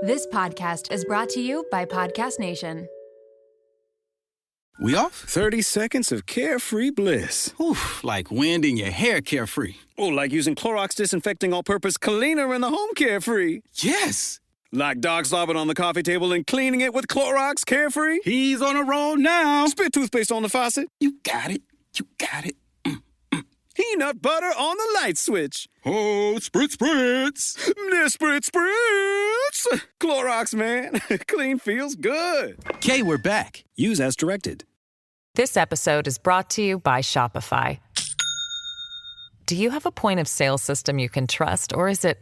This podcast is brought to you by Podcast Nation. We off? 30 seconds of carefree bliss. Oof, like wind in your hair carefree. Oh, like using Clorox Disinfecting All-Purpose Cleaner in the home carefree. Yes! Like dog slobbing on the coffee table and cleaning it with Clorox Carefree. He's on a roll now. Spit toothpaste on the faucet. You got it. You got it. Peanut butter on the light switch. Oh, spritz, spritz. Spritz, spritz. Clorox, man. Clean feels good. Okay, we're back. Use as directed. This episode is brought to you by Shopify. Do you have a point of sale system you can trust, or is it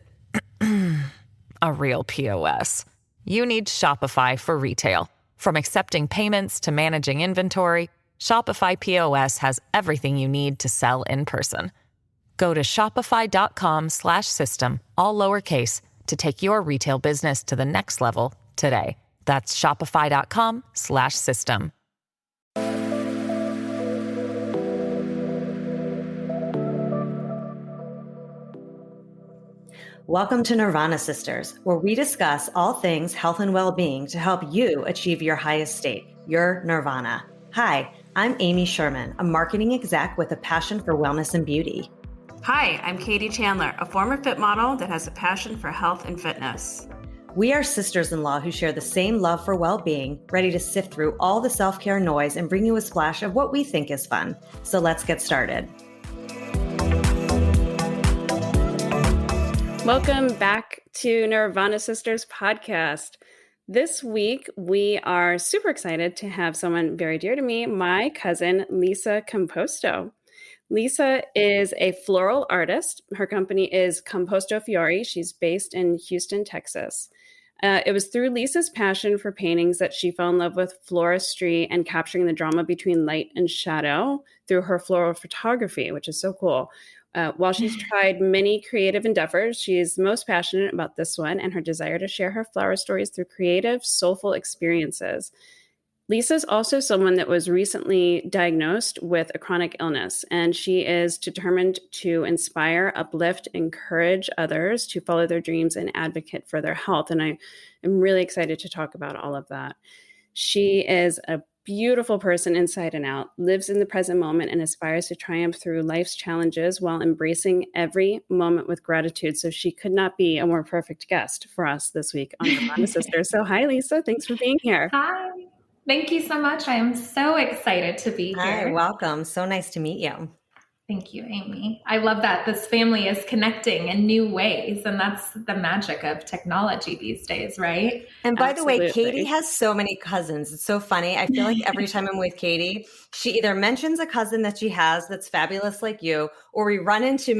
a real POS? You need Shopify for retail. From accepting payments to managing inventory, Shopify POS has everything you need to sell in person. Go to shopify.com/system, all lowercase, to take your retail business to the next level today. That's shopify.com/system. Welcome to Nirvana Sisters, where we discuss all things health and well-being to help you achieve your highest state, your nirvana. Hi, I'm Amy Sherman, a marketing exec with a passion for wellness and beauty. Hi, I'm Katie Chandler, a former fit model that has a passion for health and fitness. We are sisters-in-law who share the same love for well-being, ready to sift through all the self-care noise and bring you a splash of what we think is fun. So let's get started. Welcome back to Nirvana Sisters podcast. This week, we are super excited to have someone very dear to me, my cousin, Lisa Composto. Lisa is a floral artist. Her company is Composto Fiori. She's based in Houston, Texas. It was through Lisa's passion for paintings that she fell in love with floristry and capturing the drama between light and shadow through her floral photography, which is so cool. While she's tried many creative endeavors, she is most passionate about this one and her desire to share her flower stories through creative, soulful experiences. Lisa's also someone that was recently diagnosed with a chronic illness, and she is determined to inspire, uplift, encourage others to follow their dreams and advocate for their health. And I am really excited to talk about all of that. She is a beautiful person inside and out, lives in the present moment, and aspires to triumph through life's challenges while embracing every moment with gratitude. So she could not be a more perfect guest for us this week on Nirvana Sisters. So hi, Lisa. Thanks for being here. Hi. Thank you so much. I am so excited to be here. Hi, welcome. So nice to meet you. Thank you, Amy. I love that this family is connecting in new ways. And that's the magic of technology these days, right? And by Absolutely. the way, Katie has so many cousins. It's so funny. I feel like every time I'm with Katie, she either mentions a cousin that she has that's fabulous like you, or we ran into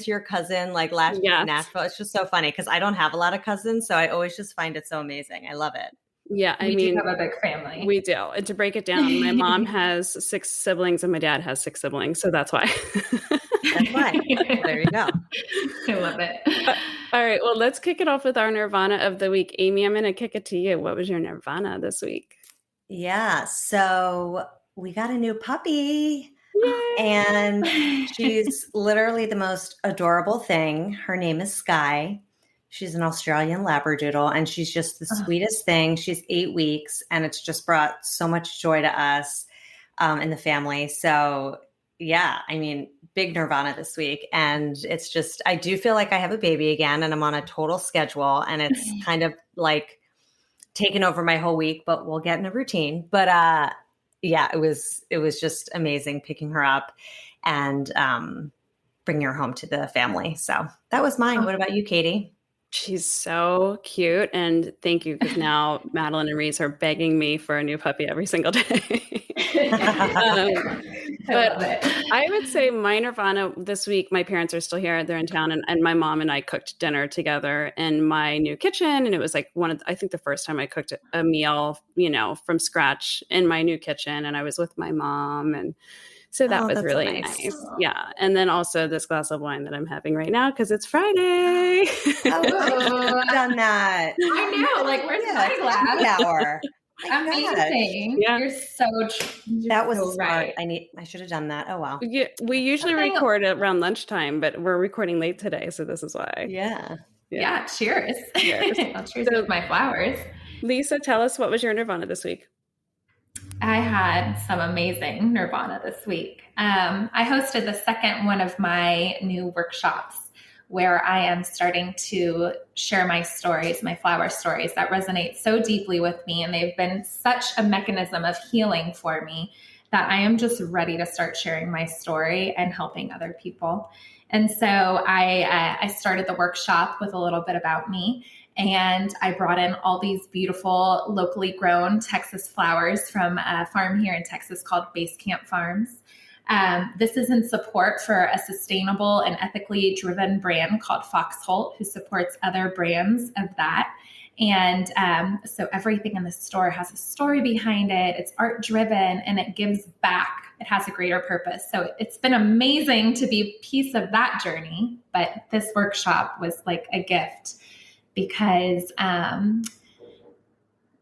your cousin like last year in Nashville. It's just so funny because I don't have a lot of cousins. So I always just find it so amazing. I love it. Yeah, we do have a big family. We do. And to break it down, my mom has 6 siblings and my dad has 6 siblings. So that's why. That's why. There you go. I love it. All right. Well, let's kick it off with our Nirvana of the week. Amy, I'm going to kick it to you. What was your Nirvana this week? Yeah. So we got a new puppy. Yay! And she's literally the most adorable thing. Her name is Sky. She's an Australian Labradoodle, and she's just the sweetest thing. She's 8 weeks, and it's just brought so much joy to us and the family. So, yeah, I mean, big Nirvana this week. And it's just, I do feel like I have a baby again, and I'm on a total schedule, and it's kind of like taken over my whole week, but we'll get in a routine. But yeah, it was just amazing picking her up and bringing her home to the family. So that was mine. What about you, Katie? She's so cute. And thank you, because now Madeline and Reese are begging me for a new puppy every single day. But I would say my Nirvana this week, my parents are still here. They're in town. And my mom and I cooked dinner together in my new kitchen. And it was like I think the first time I cooked a meal, from scratch in my new kitchen. And I was with my mom. And so that was really nice. Yeah. And then also this glass of wine that I'm having right now because it's Friday. Oh, I've done that. I know. Like, where's my glass? Hour. Amazing. Yeah. You're so that was so smart. right. I should have done that. Oh, wow. Yeah, we usually record around lunchtime, but we're recording late today. So this is why. Yeah. Yeah, cheers. Cheers. I'll cheers with my flowers. Lisa, tell us, what was your Nirvana this week? I had some amazing Nirvana this week. I hosted the second one of my new workshops where I am starting to share my stories, my flower stories that resonate so deeply with me. And they've been such a mechanism of healing for me that I am just ready to start sharing my story and helping other people. And so I started the workshop with a little bit about me. And I brought in all these beautiful locally grown Texas flowers from a farm here in Texas called Base Camp Farms. This is in support for a sustainable and ethically driven brand called Foxholt, who supports other brands of that. And so everything in the store has a story behind it. It's art driven and it gives back. It has a greater purpose. So it's been amazing to be a piece of that journey. But this workshop was like a gift because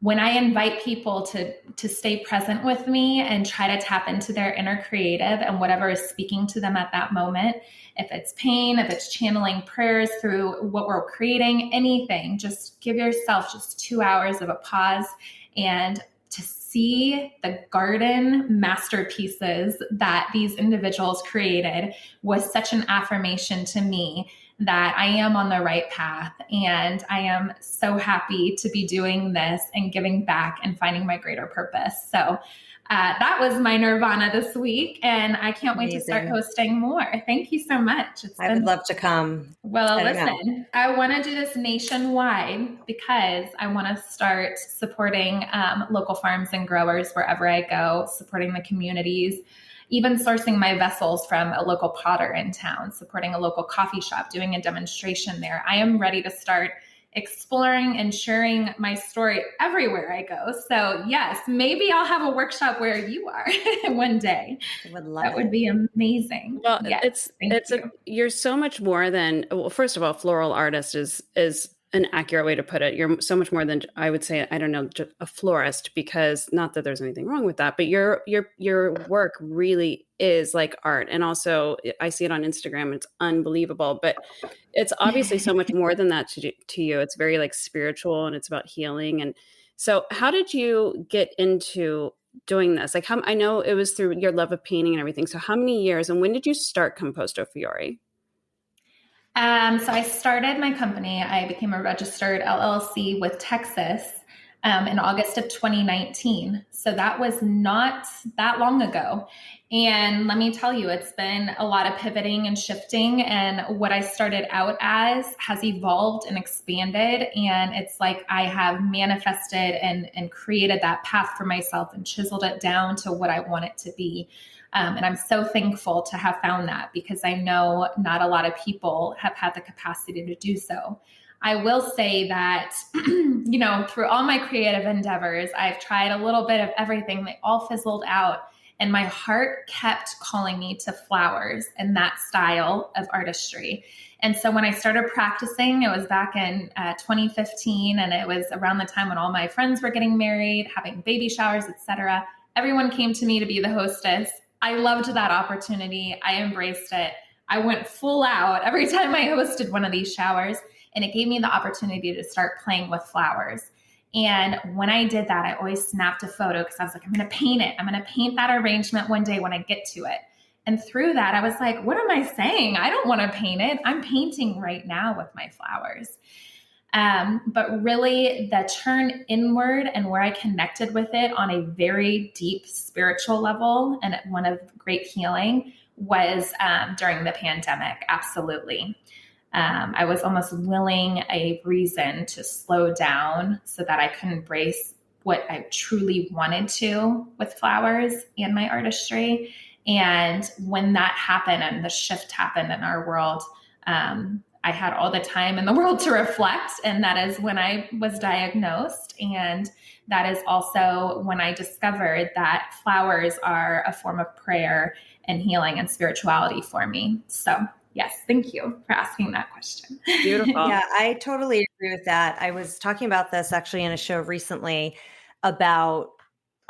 when I invite people to stay present with me and try to tap into their inner creative and whatever is speaking to them at that moment, if it's pain, if it's channeling prayers through what we're creating, anything, just give yourself just 2 hours of a pause and to see the garden masterpieces that these individuals created was such an affirmation to me that I am on the right path. And I am so happy to be doing this and giving back and finding my greater purpose. So that was my Nirvana this week. And I can't wait to start hosting more. Thank you so much. I would love to come. Well, listen, I want to do this nationwide because I want to start supporting local farms and growers wherever I go, supporting the communities, even sourcing my vessels from a local potter in town, supporting a local coffee shop, doing a demonstration there. I am ready to start exploring and sharing my story everywhere I go. So yes, maybe I'll have a workshop where you are one day. I would love that. Would be amazing. Well, yes, you're so much more than, well, first of all, floral artist is an accurate way to put it. You're so much more than, I would say, I don't know, just a florist, because not that there's anything wrong with that, but your work really is like art. And also I see it on Instagram. It's unbelievable, but it's obviously so much more than that to you. It's very like spiritual and it's about healing. And so how did you get into doing this? Like I know it was through your love of painting and everything. So how many years and when did you start Composto Fiori? So I started my company. I became a registered LLC with Texas in August of 2019. So that was not that long ago. And let me tell you, it's been a lot of pivoting and shifting. And what I started out as has evolved and expanded. And it's like I have manifested and created that path for myself and chiseled it down to what I want it to be. And I'm so thankful to have found that because I know not a lot of people have had the capacity to do so. I will say that, through all my creative endeavors, I've tried a little bit of everything. They all fizzled out. And my heart kept calling me to flowers and that style of artistry. And so when I started practicing, it was back in 2015. And it was around the time when all my friends were getting married, having baby showers, etc. Everyone came to me to be the hostess. I loved that opportunity. I embraced it. I went full out every time I hosted one of these showers, and it gave me the opportunity to start playing with flowers. And when I did that, I always snapped a photo because I was like, I'm going to paint it. I'm going to paint that arrangement one day when I get to it. And through that, I was like, what am I saying? I don't want to paint it. I'm painting right now with my flowers. But really the turn inward and where I connected with it on a very deep spiritual level and one of great healing was during the pandemic. Absolutely. I was almost willing a reason to slow down so that I could embrace what I truly wanted to with flowers and my artistry. And when that happened and the shift happened in our world, I had all the time in the world to reflect. And that is when I was diagnosed. And that is also when I discovered that flowers are a form of prayer and healing and spirituality for me. So yes, thank you for asking that question. Beautiful. Yeah, I totally agree with that. I was talking about this actually in a show recently about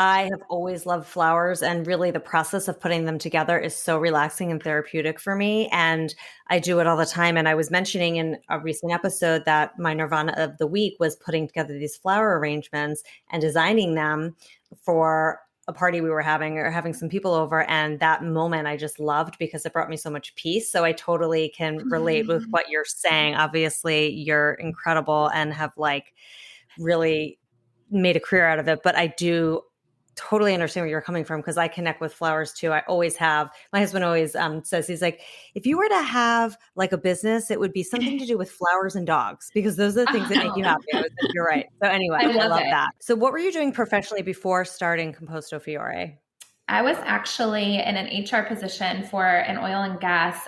I have always loved flowers, and really the process of putting them together is so relaxing and therapeutic for me. And I do it all the time. And I was mentioning in a recent episode that my Nirvana of the week was putting together these flower arrangements and designing them for a party we were having or having some people over. And that moment I just loved because it brought me so much peace. So I totally can relate with what you're saying. Obviously, you're incredible and have like really made a career out of it. But I do totally understand where you're coming from because I connect with flowers too. I always have. My husband always says, he's like, if you were to have like a business, it would be something to do with flowers and dogs because those are the things that make you happy. I was like, you're right. So anyway, I love that. So what were you doing professionally before starting Composto Fiori? I was actually in an HR position for an oil and gas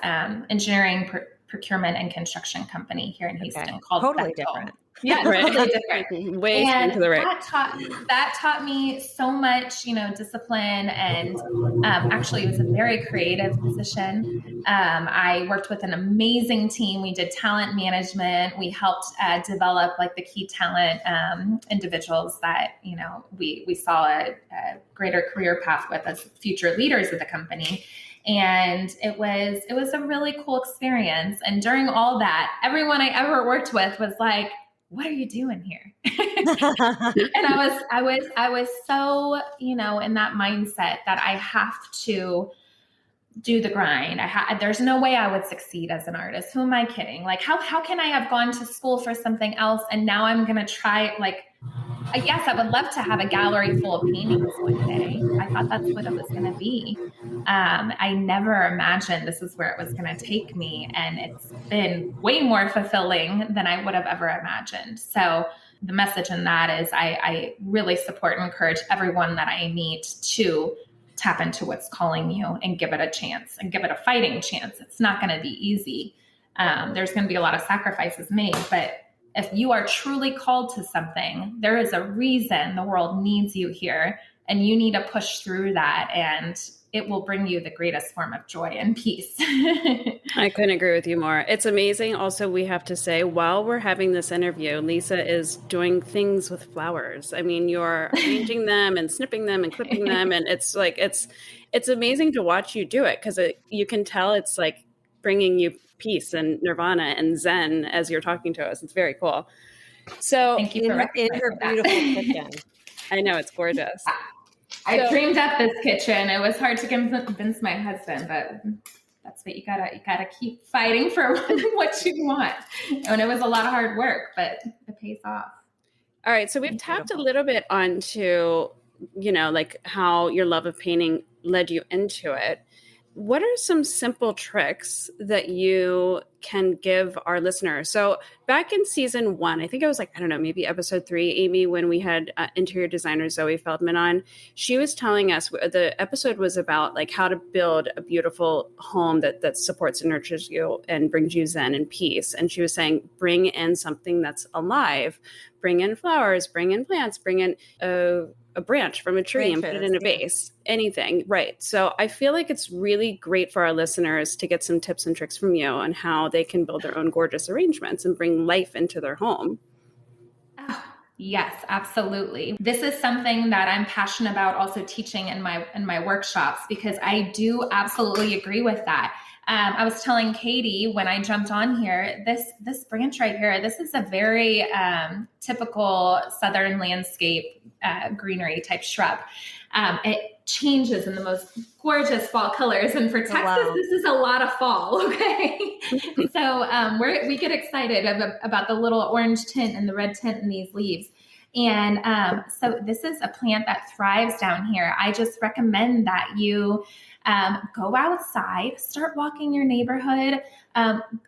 engineering procurement and construction company here in Houston called totally Bechtel. different. Yeah, totally different. Way to the right. That taught me so much, discipline, and actually it was a very creative position. I worked with an amazing team. We did talent management. We helped develop like the key talent individuals that, we saw a greater career path with as future leaders of the company. And it was a really cool experience. And during all that, everyone I ever worked with was like, what are you doing here? And I was so, in that mindset that I have to do the grind. There's no way I would succeed as an artist. Who am I kidding? Like, how can I have gone to school for something else and now I'm going to try, yes, I would love to have a gallery full of paintings one day. I thought that's what it was going to be. I never imagined this is where it was going to take me. And it's been way more fulfilling than I would have ever imagined. So the message in that is I really support and encourage everyone that I meet to tap into what's calling you and give it a chance and give it a fighting chance. It's not going to be easy. There's going to be a lot of sacrifices made, but if you are truly called to something, there is a reason the world needs you here, and you need to push through that, and it will bring you the greatest form of joy and peace. I couldn't agree with you more. It's amazing. Also, we have to say, while we're having this interview, Lisa is doing things with flowers. I mean, you're arranging them and snipping them and clipping them. And it's like, it's amazing to watch you do it because you can tell it's like bringing you peace and nirvana and zen as you're talking to us. It's very cool. So thank you in her beautiful kitchen. I know, it's gorgeous. I dreamed up this kitchen. It was hard to convince my husband, but that's what you gotta keep fighting for what you want. And it was a lot of hard work, but it pays off. All right. So we've tapped a little bit onto, like how your love of painting led you into it. What are some simple tricks that you can give our listeners? So back in season 1, I think it was maybe episode 3, Amy, when we had interior designer Zoe Feldman on, she was telling us the episode was about like how to build a beautiful home that supports and nurtures you and brings you zen and peace. And she was saying, bring in something that's alive, bring in flowers, bring in plants, bring in a branch from a tree and put it in a vase, anything. Right. So I feel like it's really great for our listeners to get some tips and tricks from you on how they can build their own gorgeous arrangements and bring life into their home. Oh, yes, absolutely. This is something that I'm passionate about also teaching in my workshops because I do absolutely agree with that. I was telling Katie when I jumped on here, this branch right here, this is a very typical Southern landscape greenery type shrub. It changes in the most gorgeous fall colors. And for Texas, This is a lot of fall. Okay. So we get excited about the little orange tint and the red tint in these leaves. And so this is a plant that thrives down here. I just recommend that you go outside, start walking your neighborhood.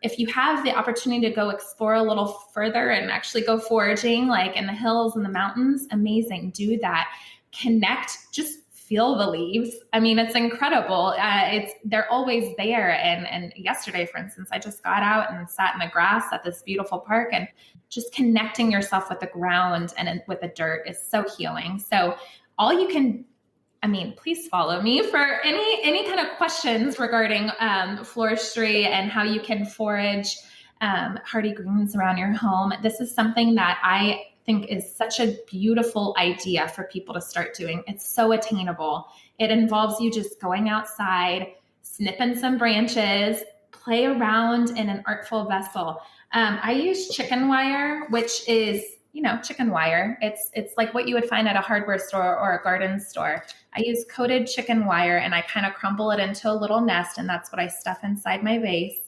If you have the opportunity to go explore a little further and actually go foraging, like in the hills and the mountains, amazing. Do that. Connect, just feel the leaves. I mean, it's incredible. They're always there. And yesterday, for instance, I just got out and sat in the grass at this beautiful park, and just connecting yourself with the ground and with the dirt is so healing. So please follow me for any kind of questions regarding floristry and how you can forage hardy greens around your home. This is something that I think is such a beautiful idea for people to start doing. It's so attainable. It involves you just going outside, snipping some branches, play around in an artful vessel. I use chicken wire, which is, chicken wire. It's like what you would find at a hardware store or a garden store. I use coated chicken wire and I kind of crumble it into a little nest, and that's what I stuff inside my vase.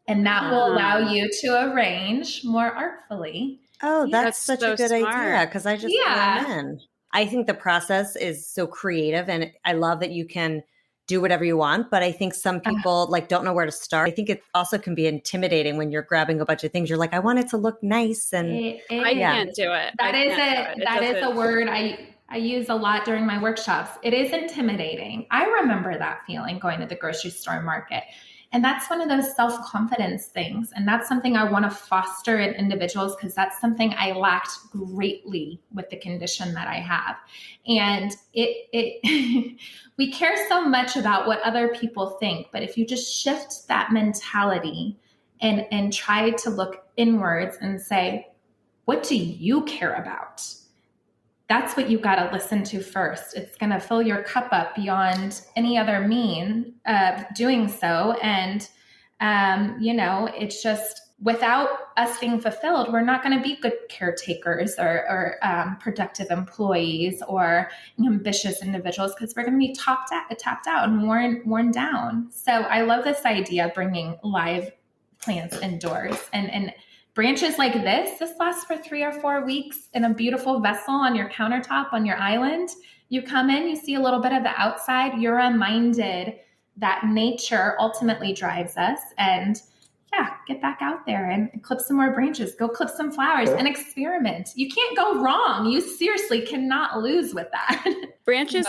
And that will allow you to arrange more artfully. Oh, that's such so a good smart. idea, because I just put them in. I think the process is so creative, and I love that you can do whatever you want, but I think some people don't know where to start. I think it also can be intimidating when you're grabbing a bunch of things. You're like, I want it to look nice, and I can't do it. That is a word I use a lot during my workshops. It is intimidating. I remember that feeling going to the grocery store market. And that's one of those self-confidence things. And that's something I want to foster in individuals, because that's something I lacked greatly with the condition that I have. And we care so much about what other people think. But if you just shift that mentality and try to look inwards and say, what do you care about? That's what you got to listen to first. It's going to fill your cup up beyond any other mean of doing so. And, it's just without us being fulfilled, we're not going to be good caretakers or productive employees or ambitious individuals, because we're going to be tapped out and worn down. So I love this idea of bringing live plants indoors and branches like this lasts for 3 or 4 weeks in a beautiful vessel on your countertop on your island. You come in, you see a little bit of the outside, you're reminded that nature ultimately drives us. And get back out there and clip some more branches, go clip some flowers and experiment. You can't go wrong. You seriously cannot lose with that. Branches,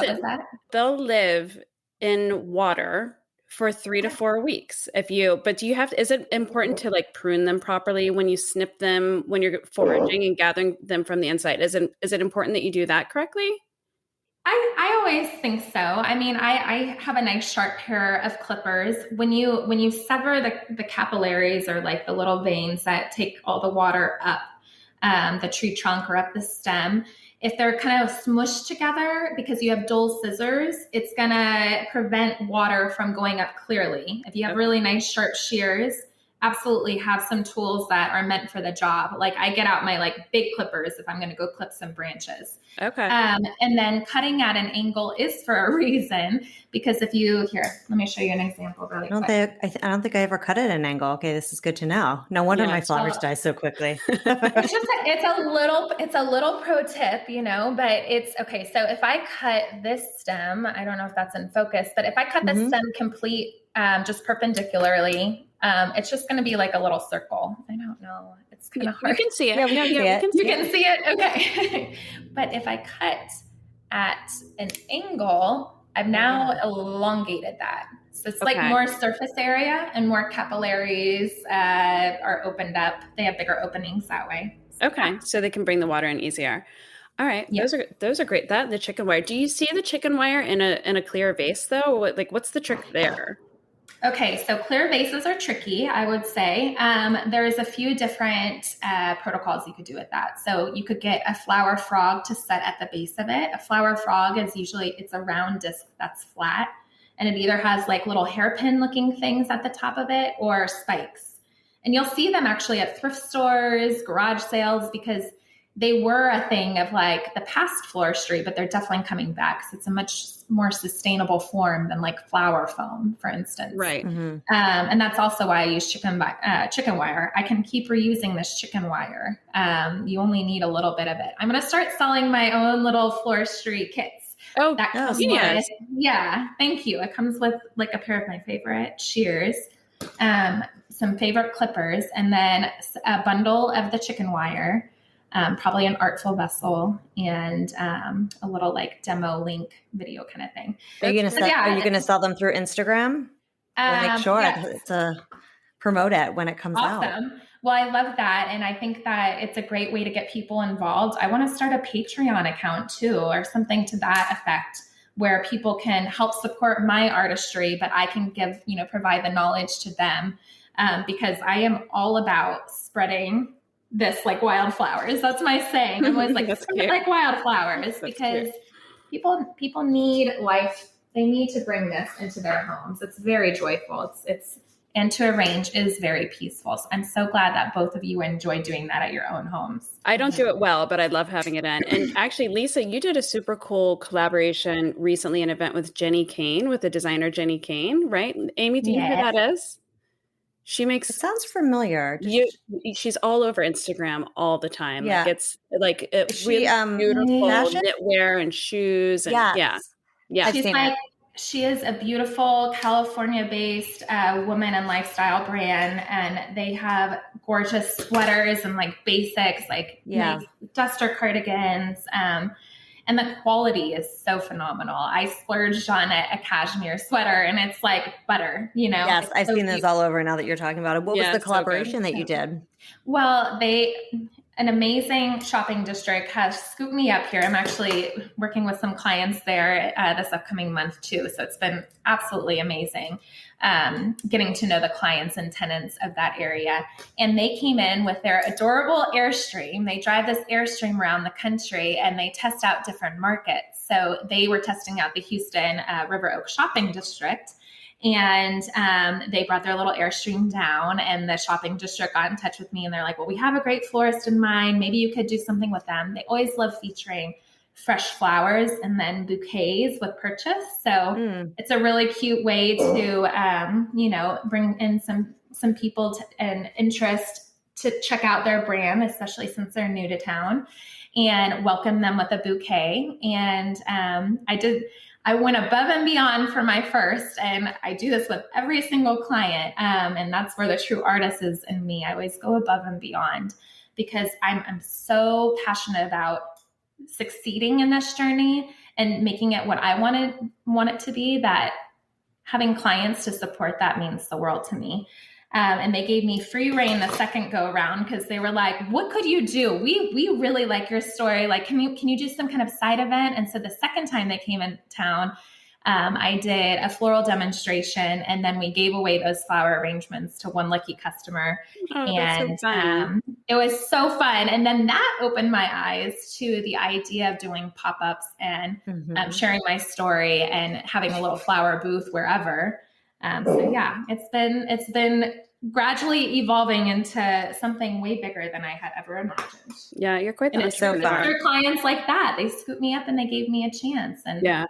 they'll live in water for 3 to 4 weeks. Is it important to prune them properly when you snip them, when you're foraging and gathering them from the inside? Is it important that you do that correctly? I always think so. I mean, I have a nice sharp pair of clippers. When you sever the capillaries, or the little veins that take all the water up the tree trunk or up the stem, if they're kind of smushed together because you have dull scissors, it's going to prevent water from going up clearly. If you have really nice sharp shears, absolutely have some tools that are meant for the job. I get out my big clippers if I'm going to go clip some branches. Okay. And then cutting at an angle is for a reason, because let me show you an example really quick. I don't think I ever cut at an angle. Okay, this is good to know. No wonder my flowers die so quickly. It's a little pro tip, but it's okay. So if I cut this stem, I don't know if that's in focus, but if I cut the stem complete, just perpendicularly, it's just going to be a little circle. I don't know. It's kind of hard. You can see it. You can see it. Okay. But if I cut at an angle, I've now elongated that. So it's more surface area and more capillaries are opened up. They have bigger openings that way. Okay. So they can bring the water in easier. All right. Yep. Those are great. The chicken wire. Do you see the chicken wire in a clear vase though? What's the trick there? Okay, so clear vases are tricky, I would say. There's a few different protocols you could do with that. So you could get a flower frog to set at the base of it. A flower frog is it's a round disc that's flat, and it either has little hairpin looking things at the top of it or spikes. And you'll see them actually at thrift stores, garage sales, because they were a thing of the past floristry, but they're definitely coming back. So it's a much more sustainable form than flower foam, for instance. Right. Mm-hmm. And that's also why I use chicken wire. I can keep reusing this chicken wire. You only need a little bit of it. I'm going to start selling my own little floristry kits. Oh, yes. Yeah. Thank you. It comes with a pair of my favorite shears, some favorite clippers, and then a bundle of the chicken wire. Probably an artful vessel and a little like demo link video kind of thing. Are you going to sell them through Instagram? We'll make sure to promote it when it comes out. Awesome. Well, I love that. And I think that it's a great way to get people involved. I want to start a Patreon account too, or something to that effect, where people can help support my artistry, but I can provide the knowledge to them. Because I am all about spreading this like wildflowers. That's my saying. I'm always like, Cute. like wildflowers, because people need life. They need to bring this into their homes. It's very joyful. And to arrange is very peaceful. So I'm so glad that both of you enjoy doing that at your own homes. I don't do it well, but I love having it in. And actually, Lisa, you did a super cool collaboration recently, an event with Jenny Kane, with the designer Jenny Kane, right? Amy, do you know who that is? She makes. It sounds familiar. She's all over Instagram all the time. Yeah. Like it's like she really beautiful fashion? knitwear and shoes. And Yeah. She's like, she is a beautiful California-based woman and lifestyle brand, and they have gorgeous sweaters and like basics, like nice duster cardigans. And the quality is so phenomenal. I splurged on a cashmere sweater, and it's like butter, you know? Yes, I've so seen this all over now that you're talking about it. What was the collaboration that you did? Well, an amazing shopping district has scooped me up here. I'm actually working with some clients there this upcoming month too. So it's been absolutely amazing getting to know the clients and tenants of that area. And they came in with their adorable Airstream. They drive this Airstream around the country and they test out different markets. So they were testing out the Houston River Oak shopping district. And they brought their little Airstream down, and the shopping district got in touch with me, and they're like, well, we have a great florist in mind. Maybe you could do something with them. They always love featuring fresh flowers and then bouquets with purchase. So it's a really cute way to, bring in some people and interest to check out their brand, especially since they're new to town, and welcome them with a bouquet. And I went above and beyond for my first, and I do this with every single client. And that's where the true artist is in me. I always go above and beyond because I'm so passionate about succeeding in this journey and making it what I want it to be, that having clients to support that means the world to me. And they gave me free rein the second go around because they were like, what could you do? We really like your story. Like, can you do some kind of side event? And so the second time they came in town, I did a floral demonstration, and then we gave away those flower arrangements to one lucky customer. Oh, and that's so fun. It was so fun. And then that opened my eyes to the idea of doing pop-ups and sharing my story and having a little flower booth wherever. So yeah, it's been gradually evolving into something way bigger than I had ever imagined. Yeah, you're quite the it's so fun. There are clients like that. They scooped me up and they gave me a chance. And yeah,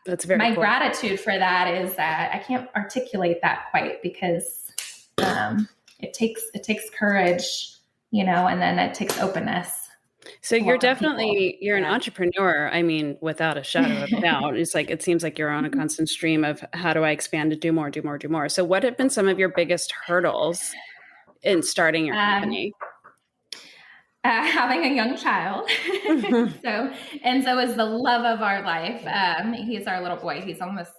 that's very my cool. gratitude for that is that I can't articulate that quite because it takes courage, and then it takes openness. So you're an entrepreneur. I mean, without a shadow of a doubt. It's like, it seems like you're on a constant stream of how do I expand to do more. So what have been some of your biggest hurdles in starting your company? Having a young child. So is the love of our life. He's our little boy. He's almost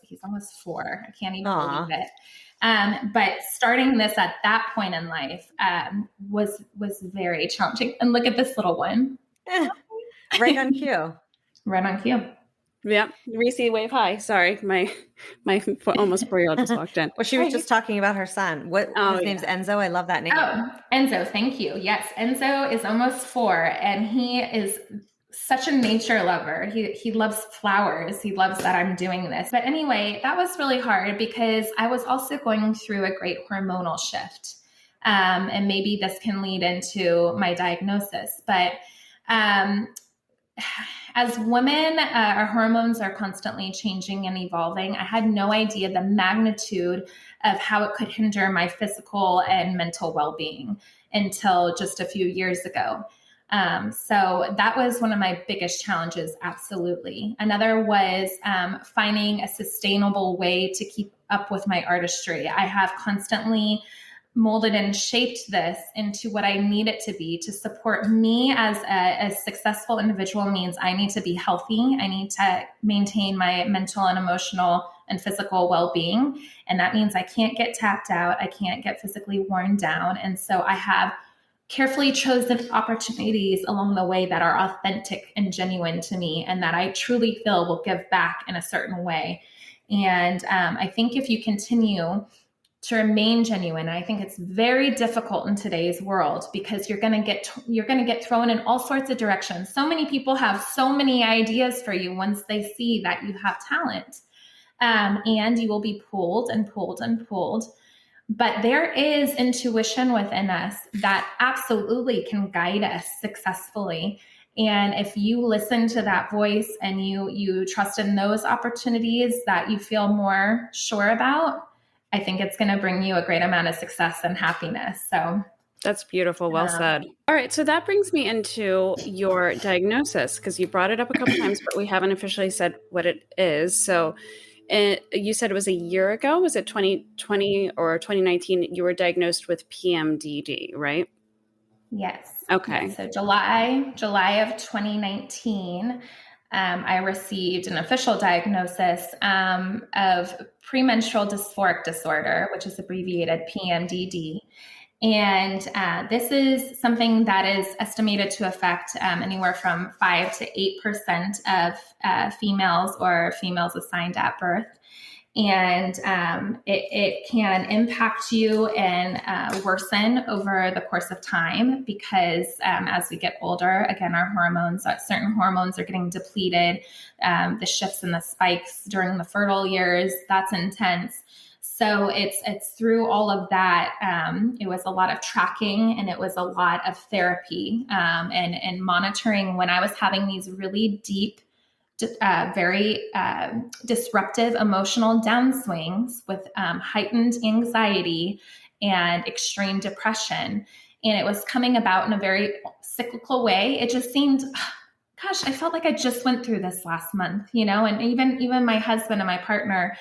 4. I can't even believe it. But starting this at that point in life was very challenging. And look at this little one. Right on cue. Right on cue. Yeah. Reese, wave hi. Sorry. My almost 4-year-old just walked in. Well, she was just talking about her son. His name's Enzo. I love that name. Oh, Enzo. Thank you. Yes. Enzo is almost 4, and he is such a nature lover. He loves flowers. He loves that I'm doing this. But anyway, that was really hard because I was also going through a great hormonal shift. And maybe this can lead into my diagnosis. But as women, our hormones are constantly changing and evolving. I had no idea the magnitude of how it could hinder my physical and mental well-being until just a few years ago. So that was one of my biggest challenges. Absolutely. Another was finding a sustainable way to keep up with my artistry. I have constantly molded and shaped this into what I need it to be to support me as a successful individual. Means I need to be healthy. I need to maintain my mental and emotional and physical well-being. And that means I can't get tapped out. I can't get physically worn down. And so I have carefully chosen opportunities along the way that are authentic and genuine to me and that I truly feel will give back in a certain way. And I think if you continue to remain genuine. And I think it's very difficult in today's world because you're going to get thrown in all sorts of directions. So many people have so many ideas for you once they see that you have talent. And you will be pulled and pulled and pulled. But there is intuition within us that absolutely can guide us successfully. And if you listen to that voice and you trust in those opportunities that you feel more sure about, I think it's going to bring you a great amount of success and happiness. So that's beautiful. Well said. All right. So that brings me into your diagnosis, because you brought it up a couple times, but we haven't officially said what it is. So you said it was a year ago. Was it 2020 or 2019? You were diagnosed with PMDD, right? Yes. Okay. Yes. So July of 2019, I received an official diagnosis of premenstrual dysphoric disorder, which is abbreviated PMDD. And this is something that is estimated to affect anywhere from 5 to 8% of females or females assigned at birth. And it can impact you and worsen over the course of time because as we get older, again, our hormones, certain hormones are getting depleted. The shifts and the spikes during the fertile years, that's intense. So it's through all of that. It was a lot of tracking and it was a lot of therapy and monitoring when I was having these really deep, very disruptive emotional downswings with heightened anxiety and extreme depression. And it was coming about in a very cyclical way. It just seemed, gosh, I felt like I just went through this last month, and even my husband and my partner,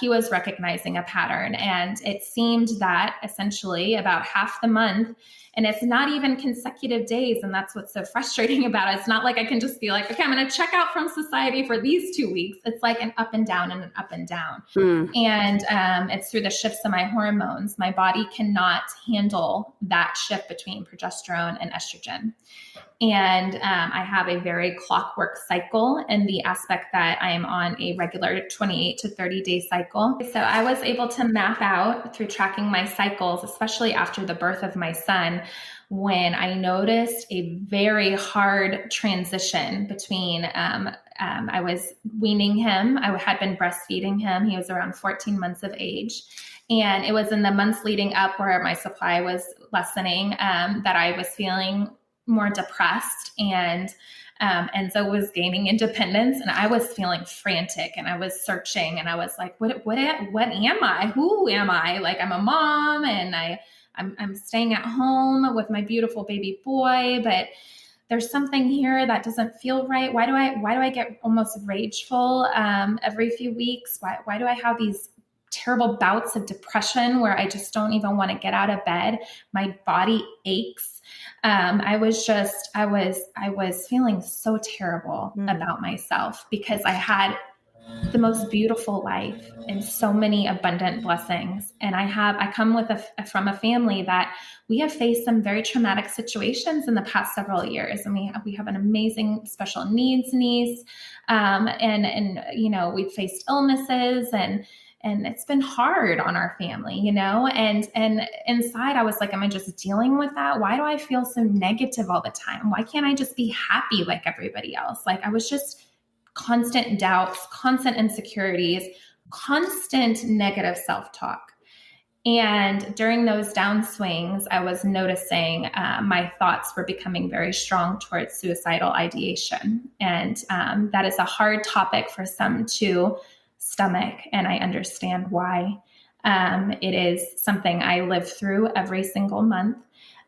he was recognizing a pattern. And it seemed that essentially about half the month, and it's not even consecutive days. And that's what's so frustrating about it. It's not like I can just be like, okay, I'm going to check out from society for these 2 weeks. It's like an up and down and an up and down. And it's through the shifts in my hormones. My body cannot handle that shift between progesterone and estrogen. And I have a very clockwork cycle in the aspect that I am on a regular 28 to 30 day cycle. So I was able to map out through tracking my cycles, especially after the birth of my son, when I noticed a very hard transition between I was weaning him. I had been breastfeeding him. He was around 14 months of age. And it was in the months leading up where my supply was lessening that I was feeling more depressed and so was gaining independence, and I was feeling frantic and I was searching and I was like, what am I? Who am I? Like, I'm a mom and I'm staying at home with my beautiful baby boy, but there's something here that doesn't feel right. Why do I get almost rageful every few weeks? Why do I have these terrible bouts of depression where I just don't even want to get out of bed? My body aches. I was feeling so terrible about myself because I had the most beautiful life and so many abundant blessings. And I come from a family that we have faced some very traumatic situations in the past several years. And we have an amazing special needs niece. And we've faced illnesses and it's been hard on our family, and inside I was like, am I just dealing with that? Why do I feel so negative all the time? Why can't I just be happy like everybody else? Like, I was just constant doubts, constant insecurities, constant negative self-talk. And during those downswings, I was noticing my thoughts were becoming very strong towards suicidal ideation. And that is a hard topic for some to stomach, and I understand why. It is something I live through every single month.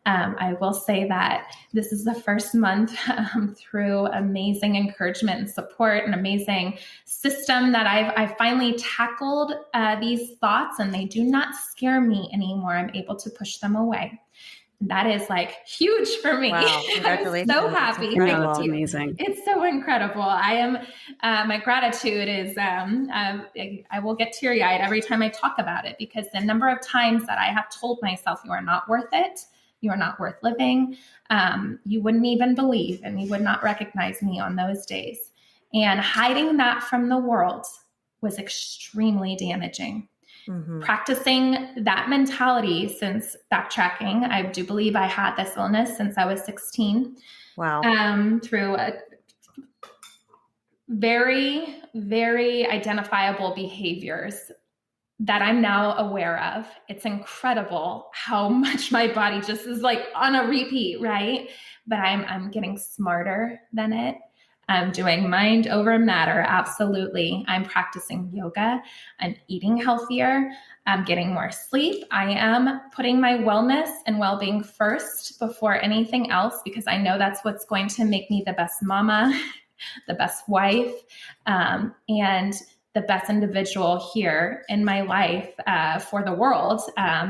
I will say that this is the first month through amazing encouragement and support, an amazing system that I finally tackled these thoughts, and they do not scare me anymore. I'm able to push them away. That is like huge for me. Wow, congratulations. I'm so happy. That's amazing. It's so incredible. I am, my gratitude is, I will get teary-eyed every time I talk about it, because the number of times that I have told myself, you are not worth it. You are not worth living. You wouldn't even believe, and you would not recognize me on those days. And hiding that from the world was extremely damaging. Practicing that mentality since backtracking, I do believe I had this illness since I was 16. Wow. Through a very, very identifiable behaviors that I'm now aware of. It's incredible how much my body just is like on a repeat, right? But I'm getting smarter than it. I'm doing mind over matter. Absolutely. I'm practicing yoga. I'm eating healthier. I'm getting more sleep. I am putting my wellness and well-being first before anything else, because I know that's what's going to make me the best mama, the best wife, and the best individual here in my life for the world,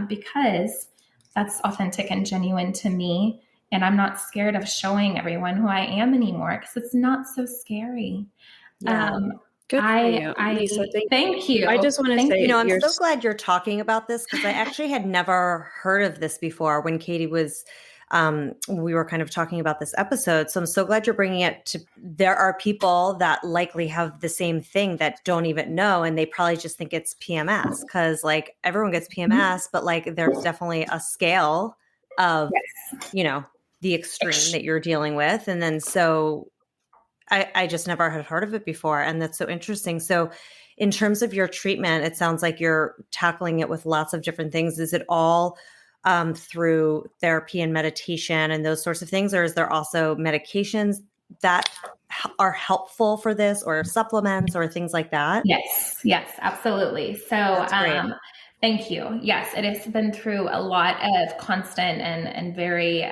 because that's authentic and genuine to me. And I'm not scared of showing everyone who I am anymore, because it's not so scary. Yeah. Good for you, Lisa. Thank you. I just want to say, I'm so glad you're talking about this, because I actually had never heard of this before when Katie was, we were kind of talking about this episode. So I'm so glad you're bringing it to, there are people that likely have the same thing that don't even know. And they probably just think it's PMS, because like everyone gets PMS, but like there's definitely a scale of, the extreme that you're dealing with. And then so I just never had heard of it before. And that's so interesting. So in terms of your treatment, it sounds like you're tackling it with lots of different things. Is it all through therapy and meditation and those sorts of things? Or is there also medications that are helpful for this, or supplements or things like that? Yes, absolutely. So thank you. Yes, it has been through a lot of constant and very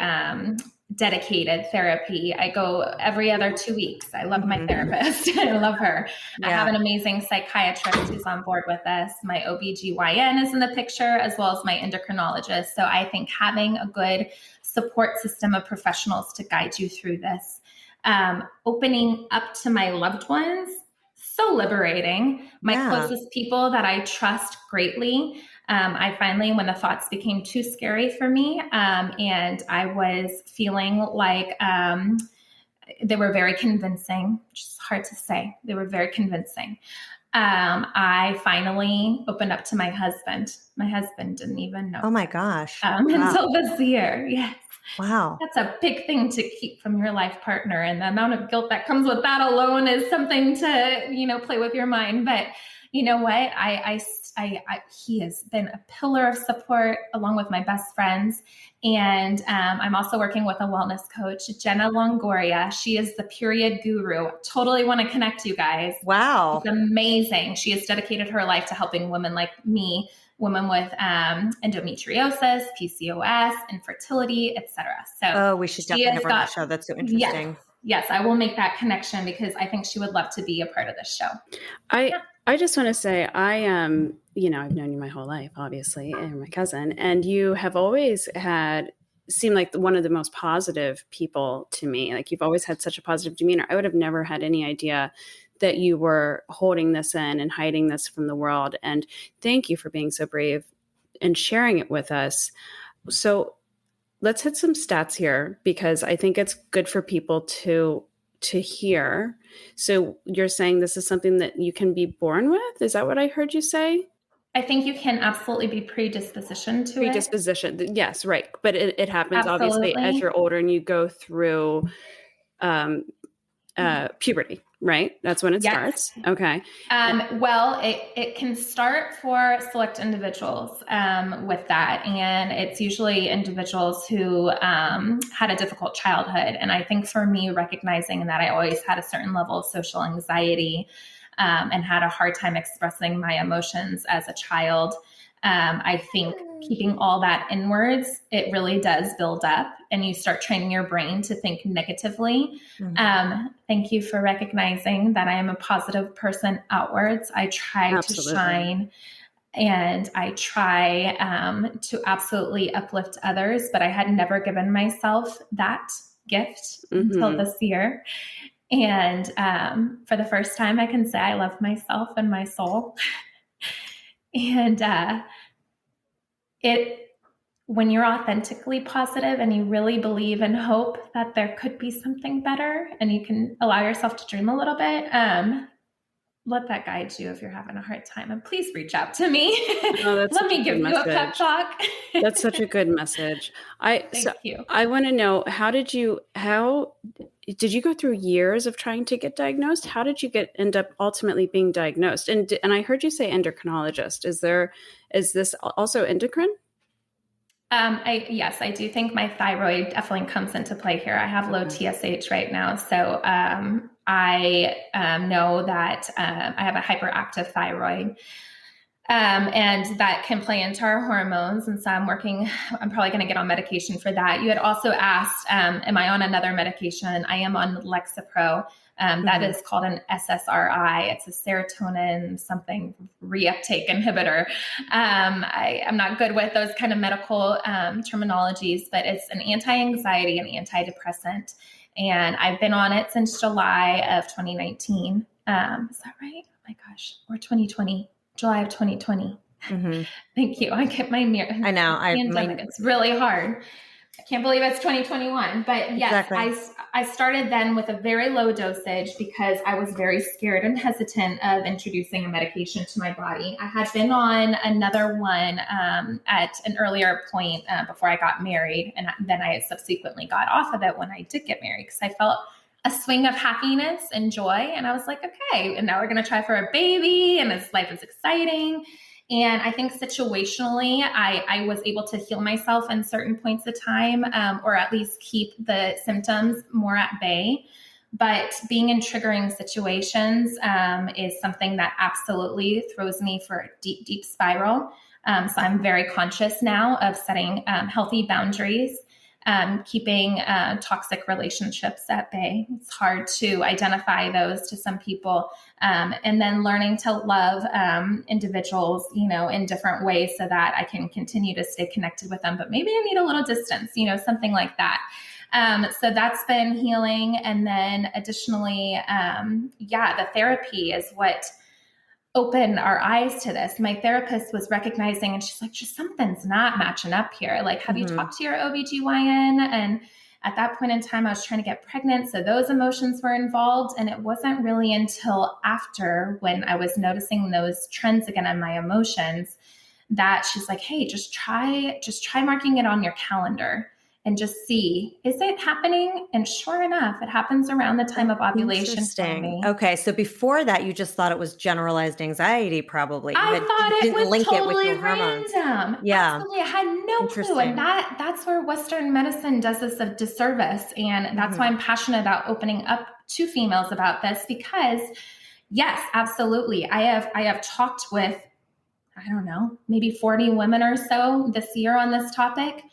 dedicated therapy. I go every other 2 weeks. I love my therapist. I love her. Yeah. I have an amazing psychiatrist who's on board with us. My OBGYN is in the picture, as well as my endocrinologist. So I think having a good support system of professionals to guide you through this, opening up to my loved ones, so liberating. My closest people that I trust greatly. I finally, when the thoughts became too scary for me, and I was feeling like they were very convincing, which is hard to say. They were very convincing. I finally opened up to my husband. My husband didn't even know. Oh my gosh. Until this year. Yes. Wow. That's a big thing to keep from your life partner. And the amount of guilt that comes with that alone is something to, play with your mind. But you know what? He has been a pillar of support along with my best friends. And I'm also working with a wellness coach, Jenna Longoria. She is the period guru. Totally want to connect you guys. Wow. It's amazing. She has dedicated her life to helping women like me, women with endometriosis, PCOS, infertility, etc. So we should definitely have her on the show. That's so interesting. Yes, I will make that connection, because I think she would love to be a part of this show. I just want to say, I am, I've known you my whole life, obviously, and my cousin, and you have always seemed like one of the most positive people to me. Like, you've always had such a positive demeanor. I would have never had any idea that you were holding this in and hiding this from the world. And thank you for being so brave and sharing it with us. So let's hit some stats here, because I think it's good for people to hear. So you're saying this is something that you can be born with? Is that what I heard you say? I think you can absolutely be predispositioned to it. Yes, right. But it happens obviously as you're older and you go through puberty, right? That's when it starts. Okay. Well, it can start for select individuals with that. And it's usually individuals who had a difficult childhood. And I think for me, recognizing that I always had a certain level of social anxiety and had a hard time expressing my emotions as a child, I think keeping all that inwards, it really does build up, and you start training your brain to think negatively. Thank you for recognizing that I am a positive person outwards. I try to shine, and I try to absolutely uplift others, but I had never given myself that gift until this year. And for the first time, I can say I love myself and my soul. And when you're authentically positive and you really believe and hope that there could be something better, and you can allow yourself to dream a little bit, let that guide you if you're having a hard time, and please reach out to me. Oh, that's Let me give you a pep talk. That's such a good message. Thank you. I want to know, how did you go through years of trying to get diagnosed? How did you end up ultimately being diagnosed? And I heard you say endocrinologist. Is this also endocrine? Yes, I do think my thyroid definitely comes into play here. I have low TSH right now. So I know that I have a hyperactive thyroid. And that can play into our hormones. And so I'm probably going to get on medication for that. You had also asked, am I on another medication? I am on Lexapro. That is called an SSRI. It's a serotonin something reuptake inhibitor. I'm not good with those kind of medical terminologies, but it's an anti-anxiety and antidepressant. And I've been on it since July of 2019. Is that right? Oh my gosh, or 2020. July of 2020. Mm-hmm. Thank you. I get my mirror. I know. It's really hard. I can't believe it's 2021. But yes, exactly. I started then with a very low dosage because I was very scared and hesitant of introducing a medication to my body. I had been on another one at an earlier point before I got married. And then I subsequently got off of it when I did get married because I felt a swing of happiness and joy. And I was like, okay, and now we're going to try for a baby and this life is exciting. And I think situationally, I was able to heal myself in certain points of time, or at least keep the symptoms more at bay. But being in triggering situations is something that absolutely throws me for a deep, deep spiral. So I'm very conscious now of setting healthy boundaries. Keeping toxic relationships at bay. It's hard to identify those to some people. And then learning to love individuals, in different ways so that I can continue to stay connected with them. But maybe I need a little distance, something like that. So that's been healing. And then additionally, the therapy is what open our eyes to this. My therapist was recognizing, and she's like, just something's not matching up here. Like, have you talked to your OBGYN? And at that point in time, I was trying to get pregnant. So those emotions were involved. And it wasn't really until after, when I was noticing those trends again in my emotions, that she's like, hey, just try marking it on your calendar and just see, is it happening? And sure enough, it happens around the time of ovulation. Interesting. Okay. So before that, you just thought it was generalized anxiety, probably. I thought it was totally random. Yeah. Absolutely. I had no clue. And that's where Western medicine does us a disservice. And that's why I'm passionate about opening up to females about this, because yes, absolutely. I have talked with, I don't know, maybe 40 women or so this year on this topic.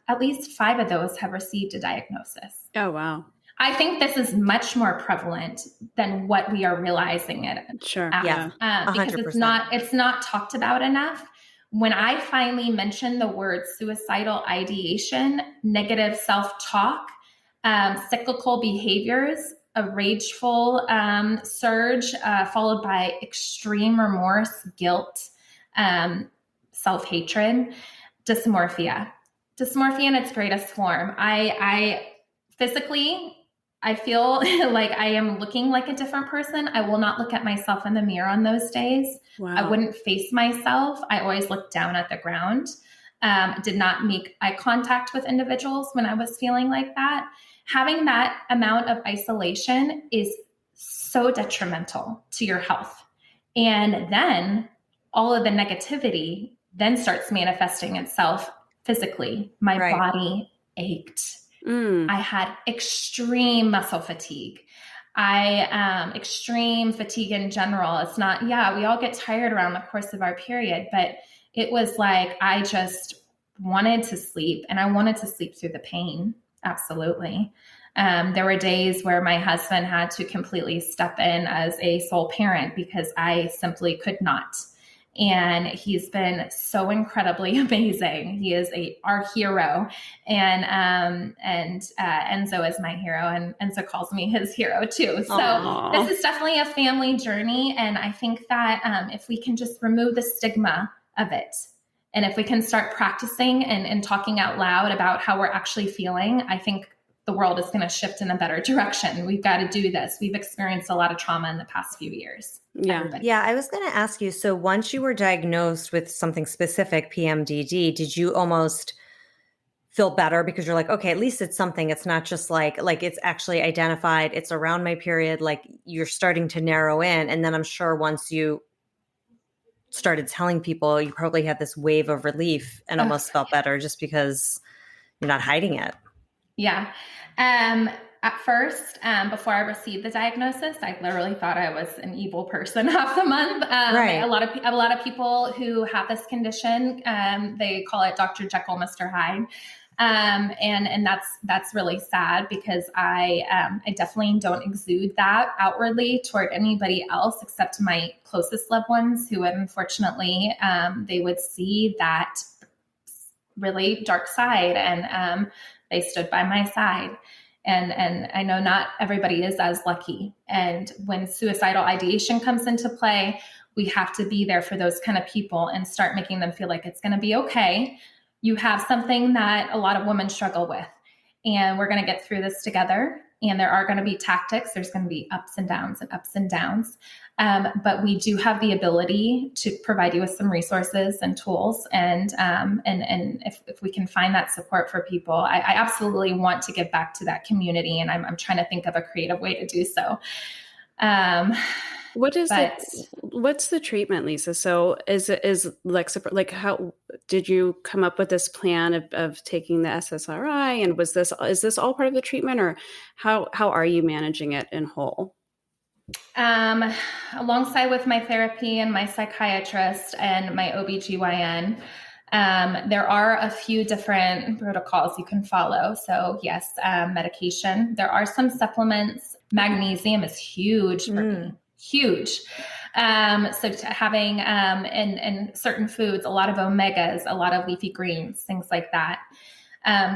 At least 5 of those have received a diagnosis. Oh, wow. I think this is much more prevalent than what we are realizing it. Sure. Yeah. Because it's not talked about enough. When I finally mentioned the word suicidal ideation, negative self-talk, cyclical behaviors, a rageful surge, followed by extreme remorse, guilt, self-hatred, dysmorphia in its greatest form. I physically, I feel like I am looking like a different person. I will not look at myself in the mirror on those days. Wow. I wouldn't face myself. I always looked down at the ground. Did not make eye contact with individuals when I was feeling like that. Having that amount of isolation is so detrimental to your health. And then all of the negativity then starts manifesting itself physically. My body ached. I had extreme muscle fatigue. Extreme fatigue in general. It's not, we all get tired around the course of our period, but it was like, I just wanted to sleep, and I wanted to sleep through the pain. Absolutely. There were days where my husband had to completely step in as a sole parent because I simply could not. And he's been so incredibly amazing. He is our hero, and Enzo is my hero, and Enzo calls me his hero too. So Aww. This is definitely a family journey, and I think that if we can just remove the stigma of it, and if we can start practicing and talking out loud about how we're actually feeling, I think the world is going to shift in a better direction. We've got to do this. We've experienced a lot of trauma in the past few years. Yeah. Everybody. Yeah, I was going to ask you, so once you were diagnosed with something specific, PMDD, did you almost feel better because you're like, okay, at least it's something. It's not just like it's actually identified. It's around my period. Like you're starting to narrow in. And then I'm sure once you started telling people, you probably had this wave of relief and almost felt better just because you're not hiding it. Yeah. At first, before I received the diagnosis, I literally thought I was an evil person half the month. Right. A lot of people who have this condition, they call it Dr. Jekyll, Mr. Hyde. And that's really sad because I definitely don't exude that outwardly toward anybody else except my closest loved ones who would unfortunately, they would see that really dark side and, they stood by my side. And I know not everybody is as lucky. And when suicidal ideation comes into play, we have to be there for those kind of people and start making them feel like it's going to be okay. You have something that a lot of women struggle with, and we're going to get through this together. And there are going to be tactics. There's going to be ups and downs and ups and downs. But we do have the ability to provide you with some resources and tools. And if we can find that support for people, I absolutely want to give back to that community. And I'm trying to think of a creative way to do so. What's the treatment, Lisa? So is Lexapro, like how did you come up with this plan of taking the SSRI? And is this all part of the treatment, or how are you managing it in whole? Alongside with my therapy and my psychiatrist and my OBGYN, there are a few different protocols you can follow. So yes, medication. There are some supplements. Magnesium is huge for me. Huge. So having, in certain foods, a lot of omegas, a lot of leafy greens, things like that.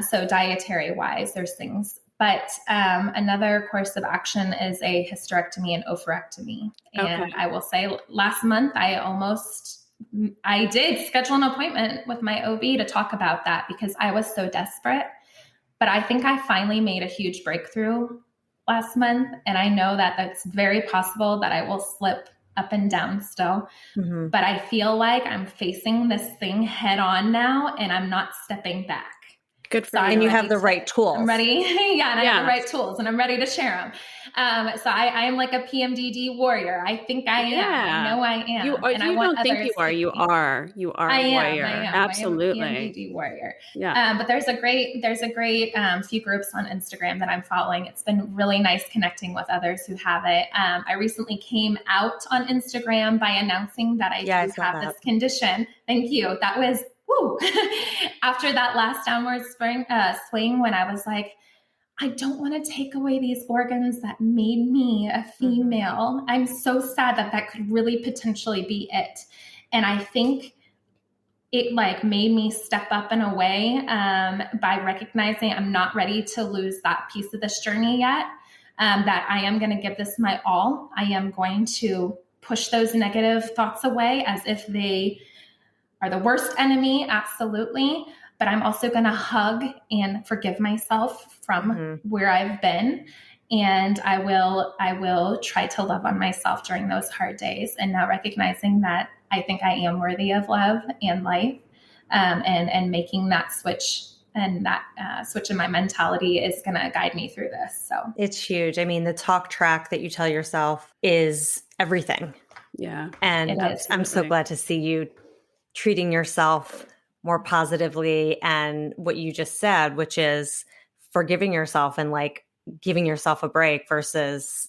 So dietary wise, there's things, but, another course of action is a hysterectomy and oophorectomy. And Okay. I will say last month, I did schedule an appointment with my OB to talk about that because I was so desperate, but I think I finally made a huge breakthrough last month. And I know that that's very possible that I will slip up and down still, but I feel like I'm facing this thing head on now and I'm not stepping back. Good for you. And you have the right tools. I'm ready. Yeah. And I have the right tools and I'm ready to share them. So I am like a PMDD warrior. I think I am. Yeah. I know I am. You don't think you are. You are. You are a warrior. I am. Absolutely. I am a PMDD warrior. Yeah. But there's a great few groups on Instagram that I'm following. It's been really nice connecting with others who have it. I recently came out on Instagram by announcing that I do have this condition. Thank you. That was woo. After that last downward swing when I was like, I don't want to take away these organs that made me a female. I'm so sad that could really potentially be it. And I think it like made me step up in a way by recognizing I'm not ready to lose that piece of this journey yet, that I am going to give this my all. I am going to push those negative thoughts away as if they are the worst enemy. Absolutely. But I'm also going to hug and forgive myself from where I've been. And I will try to love on myself during those hard days. And now recognizing that I think I am worthy of love and life, and making that switch and that switch in my mentality is going to guide me through this. So it's huge. I mean, the talk track that you tell yourself is everything. Yeah. And I'm so glad to see you treating yourself more positively, and what you just said, which is forgiving yourself and like giving yourself a break versus,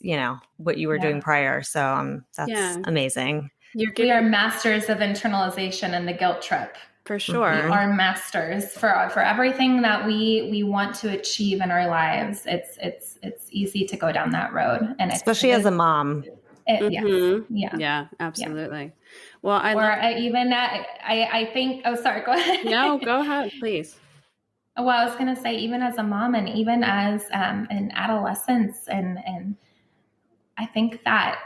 what you were doing prior. So that's amazing. We are masters of internalization and the guilt trip. For sure. We are masters for everything that we want to achieve in our lives. It's easy to go down that road, and especially as a mom. Yes. Yeah, absolutely. Yeah. Well, I think, oh, sorry, go ahead. No, go ahead, please. Well, I was going to say, even as a mom and even as an adolescence, and I think that,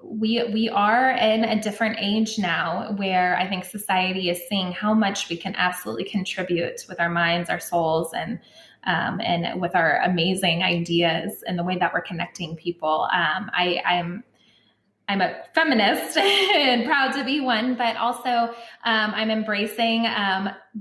we are in a different age now where I think society is seeing how much we can absolutely contribute with our minds, our souls, and and with our amazing ideas and the way that we're connecting people. I'm a feminist and proud to be one, but also I'm embracing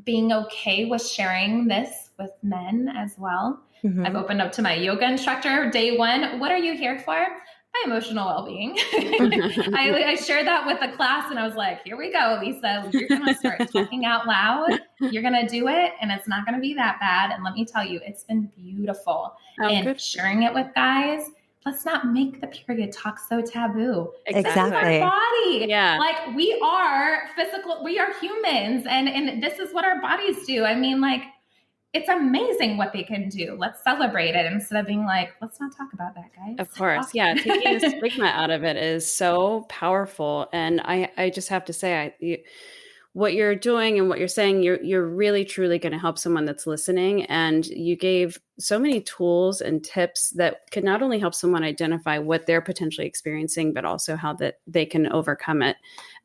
being okay with sharing this with men as well. Mm-hmm. I've opened up to my yoga instructor day one. What are you here for? My emotional well-being. I shared that with the class and I was like, here we go, Lisa. You're going to start talking out loud. You're going to do it and it's not going to be that bad. And let me tell you, it's been beautiful. And sharing it with guys. Let's not make the period talk so taboo. Exactly. Our body. Yeah. Like we are physical, we are humans and this is what our bodies do. I mean, like, it's amazing what they can do. Let's celebrate it instead of being like, let's not talk about that, guys. Of course. Yeah. Taking the stigma out of it is so powerful. And I just have to say, what you're doing and what you're saying, you're really, truly going to help someone that's listening. And you gave so many tools and tips that could not only help someone identify what they're potentially experiencing, but also how that they can overcome it.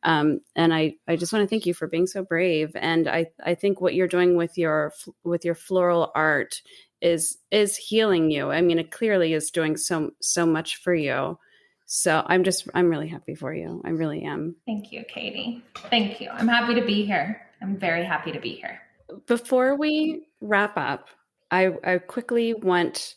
And I just want to thank you for being so brave. And I think what you're doing with your floral art is healing you. I mean, it clearly is doing so much for you. So I'm really happy for you. I really am. Thank you, Katie. Thank you. I'm happy to be here. I'm very happy to be here. Before we wrap up, I quickly want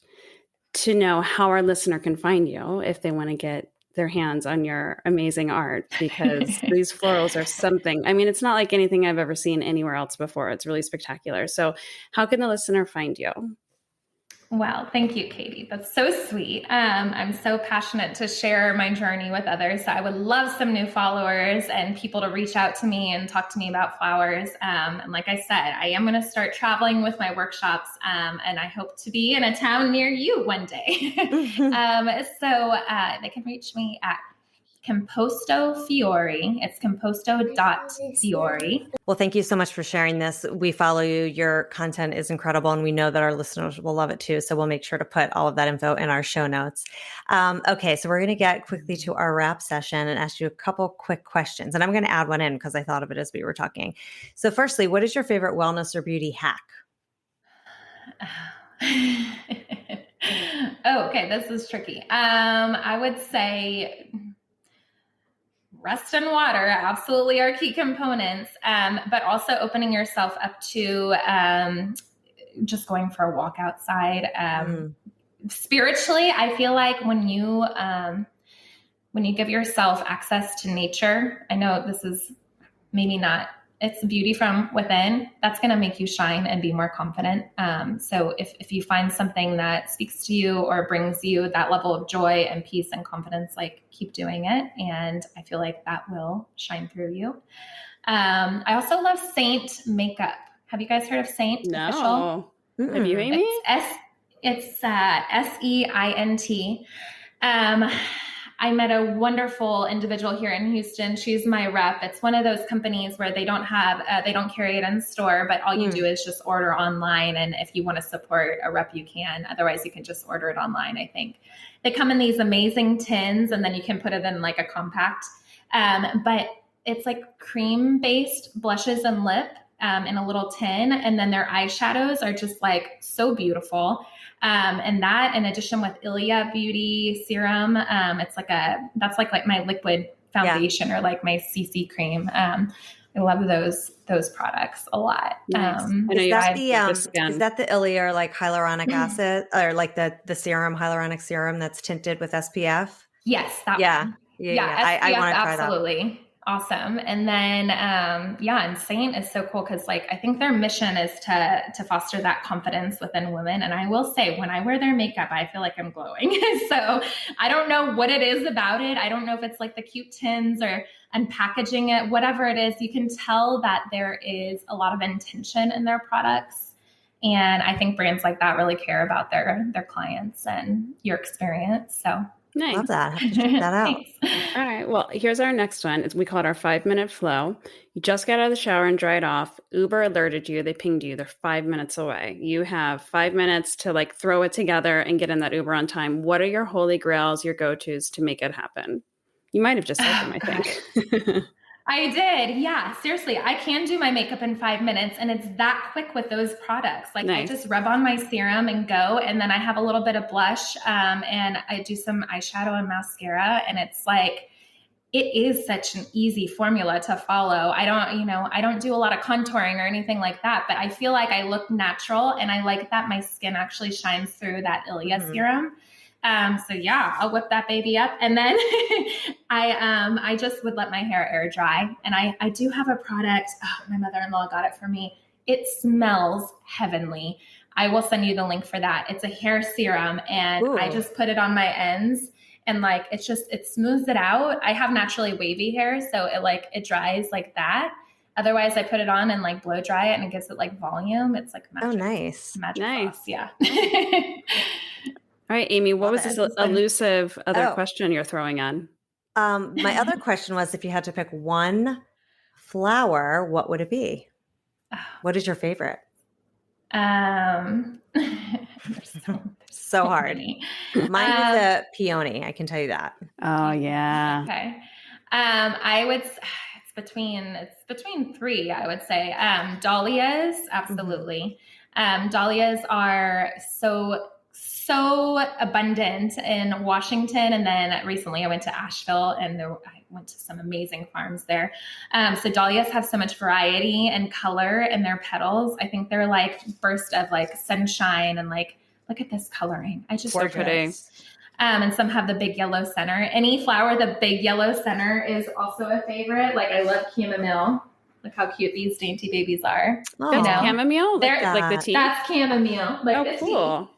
to know how our listener can find you if they want to get their hands on your amazing art, because these florals are something. I mean, it's not like anything I've ever seen anywhere else before. It's really spectacular. So how can the listener find you? Well, thank you, Katie. That's so sweet. I'm so passionate to share my journey with others. So I would love some new followers and people to reach out to me and talk to me about flowers. And like I said, I am going to start traveling with my workshops, and I hope to be in a town near you one day. So they can reach me at Composto Fiori. It's composto.fiori. Well, thank you so much for sharing this. We follow you. Your content is incredible, and we know that our listeners will love it too. So we'll make sure to put all of that info in our show notes. Okay, so we're going to get quickly to our wrap session and ask you a couple quick questions. And I'm going to add one in because I thought of it as we were talking. So firstly, what is your favorite wellness or beauty hack? Oh, okay, this is tricky. I would say rest and water absolutely are key components, but also opening yourself up to just going for a walk outside. Spiritually, I feel like when you give yourself access to nature, I know this is maybe not, it's beauty from within, that's going to make you shine and be more confident. So if you find something that speaks to you or brings you that level of joy and peace and confidence, like keep doing it. And I feel like that will shine through you. I also love Saint makeup. Have you guys heard of Saint? No. Official? Have you, Amy? It's SEINT. I met a wonderful individual here in Houston. She's my rep. It's one of those companies where they don't carry it in store, but all you do is just order online. And if you want to support a rep, you can. Otherwise, you can just order it online, I think. They come in these amazing tins, and then you can put it in like a compact. But it's like cream-based blushes and lip in a little tin. And then their eyeshadows are just like so beautiful. And that, in addition with Ilia Beauty Serum, that's like my liquid foundation or like my CC cream. I love those products a lot. Nice. Is that the Ilia or like hyaluronic acid or like the serum, hyaluronic serum that's tinted with SPF? Yes, that one. I want to try that. Absolutely. Awesome. And then, and Saint is so cool because like, I think their mission is to foster that confidence within women. And I will say when I wear their makeup, I feel like I'm glowing. So I don't know what it is about it. I don't know if it's like the cute tins or unpackaging it, whatever it is, you can tell that there is a lot of intention in their products. And I think brands like that really care about their clients and your experience. So nice. Love that. I have to check that out. All right. Well, here's our next one. We call it our 5-minute flow. You just got out of the shower and dried off. Uber alerted you. They pinged you. They're 5 minutes away. You have 5 minutes to like throw it together and get in that Uber on time. What are your holy grails, your go-tos to make it happen? You might have just said them, I think. I did. Yeah, seriously. I can do my makeup in 5 minutes, and it's that quick with those products. Like Nice. I just rub on my serum and go, and then I have a little bit of blush, and I do some eyeshadow and mascara, and it's like, it is such an easy formula to follow. I don't do a lot of contouring or anything like that, but I feel like I look natural, and I like that my skin actually shines through that Ilia serum. So yeah, I'll whip that baby up, and then I just would let my hair air dry. And I do have a product. Oh, my mother-in-law got it for me. It smells heavenly. I will send you the link for that. It's a hair serum, and I just put it on my ends, and like it smooths it out. I have naturally wavy hair, so it dries like that. Otherwise, I put it on and like blow dry it, and it gives it like volume. It's like magic. Oh, nice. Magic Nice. sauce, yeah. All right, Amy, what was this elusive other question you're throwing on? My other question was, if you had to pick one flower, what would it be? What is your favorite? So hard. Mine is a peony. I can tell you that. Oh yeah. Okay. I would. It's between three. I would say dahlias. Absolutely. Dahlias are so abundant in Washington. And then recently I went to Asheville, and I went to some amazing farms there. So dahlias have so much variety and color in their petals. I think they're like burst of like sunshine, and like, look at this coloring. I just So pretty. And some have the big yellow center. Any flower, the big yellow center is also a favorite. Like I love chamomile. Look how cute these dainty babies are. That's chamomile? They're like the tea? That's chamomile. Like the cool. tea.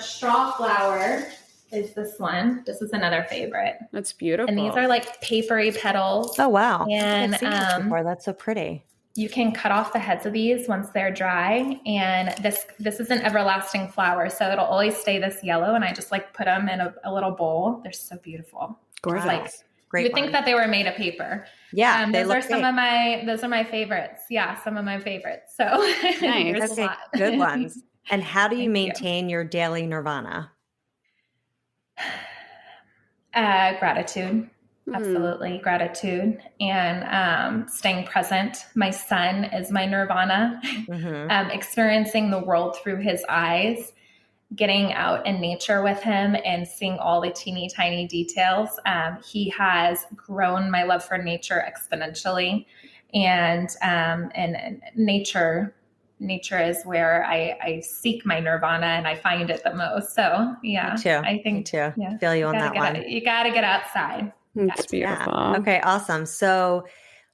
Straw flower is this one. This is another favorite. That's beautiful. And these are like papery petals. Oh, wow. And I've seen this before. That's so pretty. You can cut off the heads of these once they're dry. And this is an everlasting flower. So it'll always stay this yellow. And I just like put them in a little bowl. They're so beautiful. Gorgeous. Like, Great. You would think that they were made of paper. Yeah. Those are my favorites. Yeah. Some of my favorites. So Nice. there's a lot. Good ones. And how do you Thank maintain your daily nirvana? Gratitude. Absolutely. Gratitude and staying present. My son is my nirvana. Experiencing the world through his eyes, getting out in nature with him and seeing all the teeny tiny details. He has grown my love for nature exponentially, and nature is where I seek my nirvana, and I find it the most. So yeah, Me too. I think Me too. Yeah, Feel you on that one. You got to get outside. It's beautiful. Yeah. Okay, awesome. So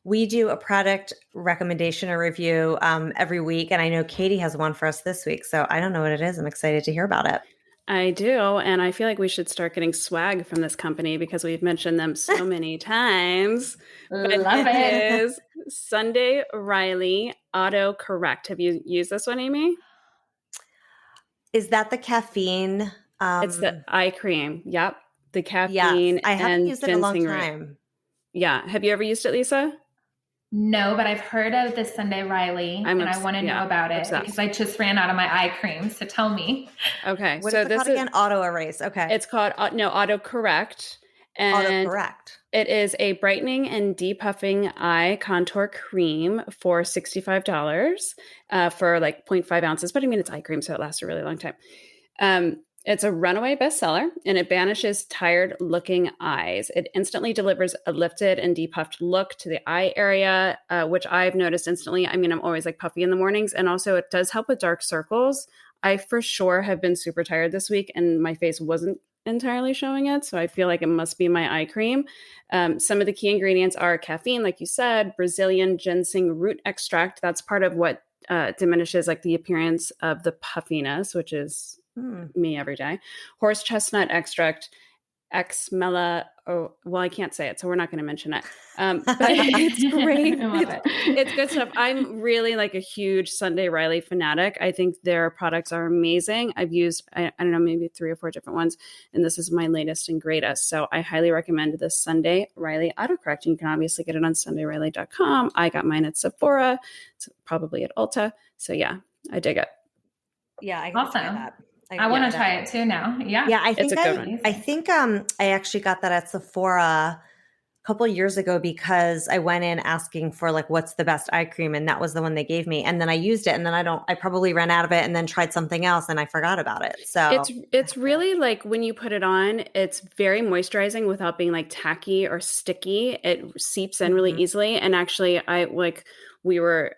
we do a product recommendation or review every week. And I know Katie has one for us this week. So I don't know what it is. I'm excited to hear about it. I do. And I feel like we should start getting swag from this company because we've mentioned them so many times. Love it. Is Sunday Riley Auto Correct. Have you used this one, Amy? Is that the caffeine? It's the eye cream. Yep. The caffeine. Yes, I haven't and used it in a long ginseng root. time. Yeah. Have you ever used it, Lisa? No, but I've heard of this Sunday Riley, and I want to know about it because I just ran out of my eye cream. So tell me. Okay. What so is it called again? Auto erase. Okay. It's called Auto Correct. And Auto Correct. It is a brightening and depuffing eye contour cream for $65 for like 0.5 ounces. But I mean, it's eye cream, so it lasts a really long time. It's a runaway bestseller, and it banishes tired-looking eyes. It instantly delivers a lifted and depuffed look to the eye area, which I've noticed instantly. I mean, I'm always like puffy in the mornings, and also it does help with dark circles. I for sure have been super tired this week, and my face wasn't entirely showing it, so I feel like it must be my eye cream. Some of the key ingredients are caffeine, like you said, Brazilian ginseng root extract. That's part of what diminishes like the appearance of the puffiness, which is me every day. Horse chestnut extract, I can't say it, so we're not going to mention it. But it's great. It's good stuff. I'm really like a huge Sunday Riley fanatic. I think their products are amazing. I've used, I don't know, maybe 3 or 4 different ones, and this is my latest and greatest. So I highly recommend this Sunday Riley autocorrect. You can obviously get it on sundayriley.com. I got mine at Sephora. It's probably at Ulta. So yeah, I dig it. Yeah, I Awesome. try that. I want to try it too now. Yeah. Yeah, I think It's a good one. I actually got that at Sephora couple of years ago because I went in asking for like, what's the best eye cream? And that was the one they gave me. And then I used it and then I probably ran out of it and then tried something else and I forgot about it. So it's really like when you put it on, it's very moisturizing without being like tacky or sticky. It seeps in really easily. And actually we were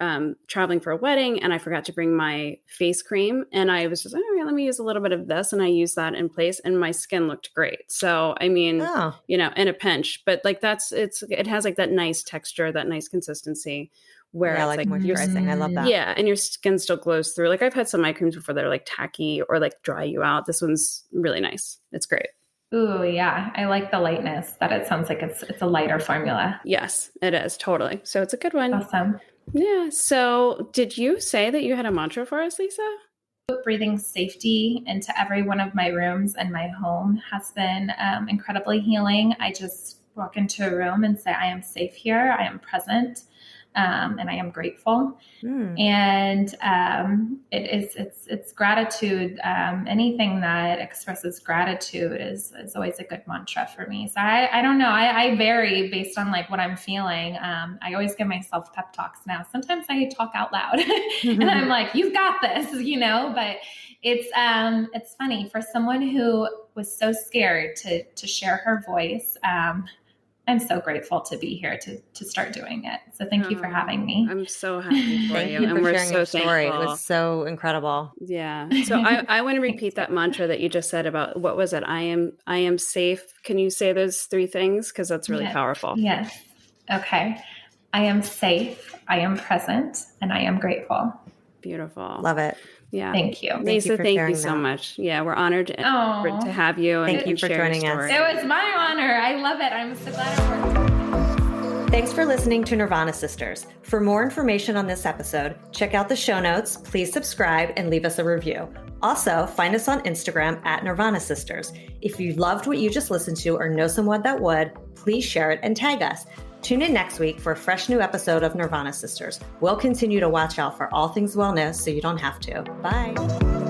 traveling for a wedding and I forgot to bring my face cream. And I was just like, all right, let me use a little bit of this. And I used that in place and my skin looked great. So, I mean, in a pinch, but like it has like that nice texture, that nice consistency where it's like moisturizing. I love that. Yeah. And your skin still glows through. Like I've had some eye creams before that are like tacky or like dry you out. This one's really nice. It's great. Ooh, yeah. I like the lightness that it sounds like it's a lighter formula. Yes, it is. Totally. So it's a good one. Awesome. Yeah. So did you say that you had a mantra for us, Lisa? Breathing safety into every one of my rooms and my home has been incredibly healing. I just walk into a room and say, I am safe here. I am present. And I am grateful. And it's gratitude. Anything that expresses gratitude is always a good mantra for me. So I don't know. I vary based on like what I'm feeling. I always give myself pep talks now. Sometimes I talk out loud and I'm like, you've got this, but it's funny for someone who was so scared to share her voice. I'm so grateful to be here to start doing it. So thank you for having me. I'm so happy for Thank you. you And for we're sharing so your story. thankful. It was so incredible. Yeah. So I want to repeat that mantra that you just said about, what was it? I am safe. Can you say those three things? Because that's really powerful. Yes. Okay. I am safe. I am present, and I am grateful. Beautiful. Love it. Yeah. Thank you. Lisa, thank you so much. Yeah, we're honored to have you. Thank you for joining us. It was my honor. I love it. I'm so glad I worked. Thanks for listening to Nirvana Sisters. For more information on this episode, check out the show notes, please subscribe, and leave us a review. Also, find us on Instagram at Nirvana Sisters. If you loved what you just listened to or know someone that would, please share it and tag us. Tune in next week for a fresh new episode of Nirvana Sisters. We'll continue to watch out for all things wellness so you don't have to. Bye.